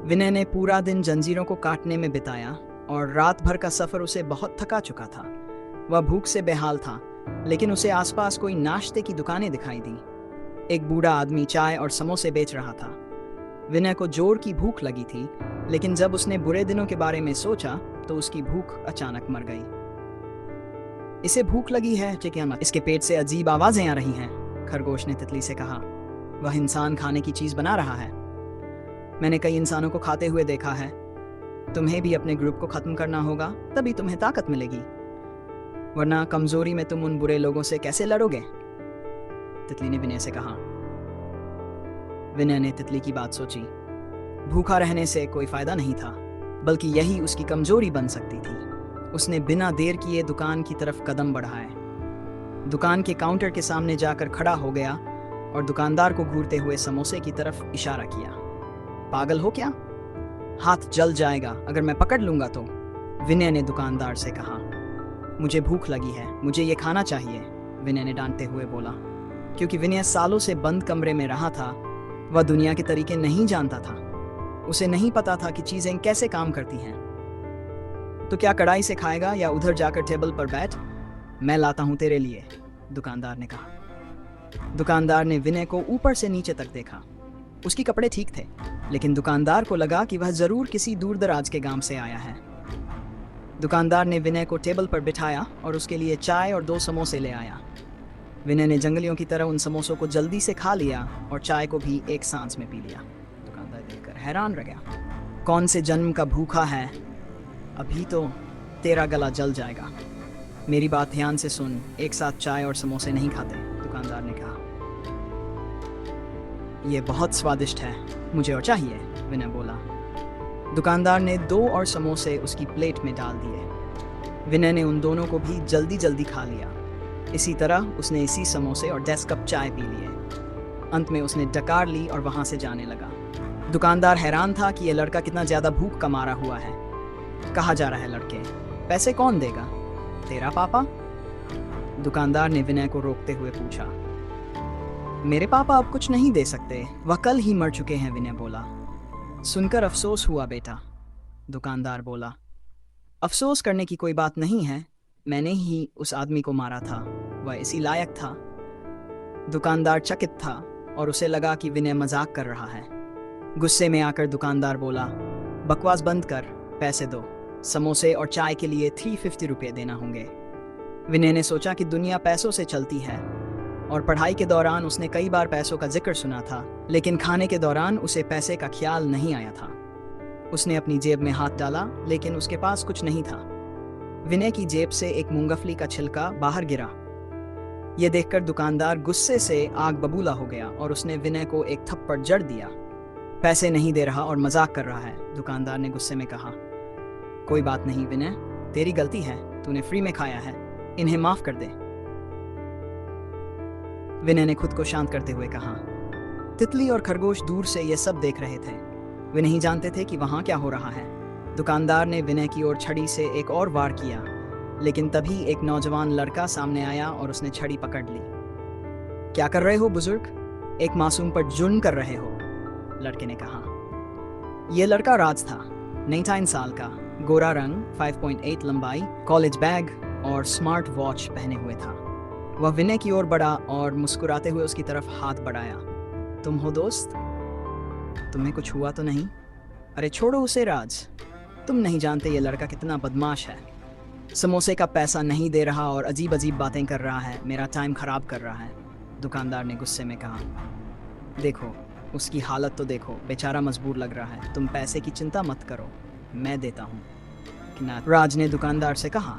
विनय ने पूरा दिन जंजीरों को काटने में बिताया और रात भर का सफर उसे बहुत थका चुका था। वह भूख से बेहाल था, लेकिन उसे आसपास कोई नाश्ते की दुकानें दिखाई दी। एक बूढ़ा आदमी चाय और समोसे बेच रहा था। विनय को जोर की भूख लगी थी, लेकिन जब उसने बुरे दिनों के बारे में सोचा तो उसकी भूख अचानक मर गई। इसे भूख लगी है, क्या मत? इसके पेट से अजीब आवाजें आ रही हैं, खरगोश ने तितली से कहा। वह इंसान खाने की चीज बना रहा है। मैंने कई इंसानों को खाते हुए देखा है। तुम्हें भी अपने ग्रुप को खत्म करना होगा, तभी तुम्हें ताकत मिलेगी, वरना कमजोरी में तुम उन बुरे लोगों से कैसे लड़ोगे? तितली ने विनय से कहा। विनय ने तितली की बात सोची। भूखा रहने से कोई फायदा नहीं था, बल्कि यही उसकी कमजोरी बन सकती थी। उसने बिना देर किए दुकान की तरफ कदम बढ़ाए। दुकान के काउंटर के सामने जाकर खड़ा हो गया और दुकानदार को घूरते हुए समोसे की तरफ इशारा किया। पागल हो क्या? हाथ जल जाएगा अगर मैं पकड़ लूंगा तो, विनय ने दुकानदार से कहा। मुझे भूख लगी है, मुझे ये खाना चाहिए, विनय ने डांटते हुए बोला। क्योंकि विनय सालों से बंद कमरे में रहा था, वह दुनिया के तरीके नहीं जानता था। उसे नहीं पता था कि चीजें कैसे काम करती हैं। तो क्या कढ़ाई से खाएगा या उधर जाकर टेबल पर बैठ? मैं लाता हूं तेरे लिए, दुकानदार ने कहा। दुकानदार ने विनय को ऊपर से नीचे तक देखा। उसके कपड़े ठीक थे, लेकिन दुकानदार को लगा कि वह जरूर किसी दूर दराज के गांव से आया है। दुकानदार ने विनय को टेबल पर बिठाया और उसके लिए चाय और 2 समोसे ले आया। विनय ने जंगलियों की तरह उन समोसों को जल्दी से खा लिया और चाय को भी एक सांस में पी लिया। दुकानदार देखकर हैरान रह गया। कौन से जन्म का भूखा है, अभी तो तेरा गला जल जाएगा। मेरी बात ध्यान से सुन, एक साथ चाय और समोसे नहीं खाते, दुकानदार ने कहा। ये बहुत स्वादिष्ट है, मुझे और चाहिए, विनय बोला। दुकानदार ने 2 और समोसे उसकी प्लेट में डाल दिए। विनय ने उन दोनों को भी जल्दी जल्दी खा लिया। इसी तरह उसने इसी समोसे और 10 कप चाय पी लिए। अंत में उसने डकार ली और वहां से जाने लगा। दुकानदार हैरान था कि यह लड़का कितना ज्यादा भूख का मारा हुआ है। कहा जा रहा है लड़के, पैसे कौन देगा? तेरा पापा? दुकानदार ने विनय को रोकते हुए पूछा। मेरे पापा अब कुछ नहीं दे सकते, वह कल ही मर चुके हैं, विनय बोला। सुनकर अफसोस हुआ बेटा, दुकानदार बोला। अफसोस करने की कोई बात नहीं है, मैंने ही उस आदमी को मारा था, वह इसी लायक था। दुकानदार चकित था और उसे लगा कि विनय मजाक कर रहा है। गुस्से में आकर दुकानदार बोला, बकवास बंद कर, पैसे दो। समोसे और चाय के लिए 350 रुपये देना होंगे। विनय ने सोचा कि दुनिया पैसों से चलती है, और पढ़ाई के दौरान उसने कई बार पैसों का जिक्र सुना था, लेकिन खाने के दौरान उसे पैसे का ख्याल नहीं आया था। उसने अपनी जेब में हाथ डाला, लेकिन उसके पास कुछ नहीं था। विनय की जेब से एक मूंगफली का छिलका बाहर गिरा। यह देखकर दुकानदार गुस्से से आग बबूला हो गया और उसने विनय को एक थप्पड़ जड़ दिया। पैसे नहीं दे रहा और मजाक कर रहा है, दुकानदार ने गुस्से में कहा। कोई बात नहीं विनय, तेरी गलती है, तूने फ्री में खाया है, इन्हें माफ कर दे, विनय ने खुद को शांत करते हुए कहा। तितली और खरगोश दूर से यह सब देख रहे थे। वे नहीं जानते थे कि वहां क्या हो रहा है। दुकानदार ने विनय की ओर छड़ी से एक और वार किया, लेकिन तभी एक नौजवान लड़का सामने आया और उसने छड़ी पकड़ ली। क्या कर रहे हो बुजुर्ग? एक मासूम पर जुर्म कर रहे हो, लड़के ने कहा। यह लड़का राज था, 19 साल का, गोरा रंग, 5.8 लंबाई, कॉलेज बैग और स्मार्ट वॉच पहने हुए था। वह विनय की ओर बढ़ा और मुस्कुराते हुए उसकी तरफ हाथ बढ़ाया। तुम हो दोस्त? तुम्हें कुछ हुआ तो नहीं? अरे छोड़ो उसे राज, तुम नहीं जानते ये लड़का कितना बदमाश है। समोसे का पैसा नहीं दे रहा और अजीब अजीब बातें कर रहा है, मेरा टाइम खराब कर रहा है, दुकानदार ने गुस्से में कहा। देखो उसकी हालत तो देखो, बेचारा मजबूर लग रहा है। तुम पैसे की चिंता मत करो, मैं देता हूँ, राज ने दुकानदार से कहा।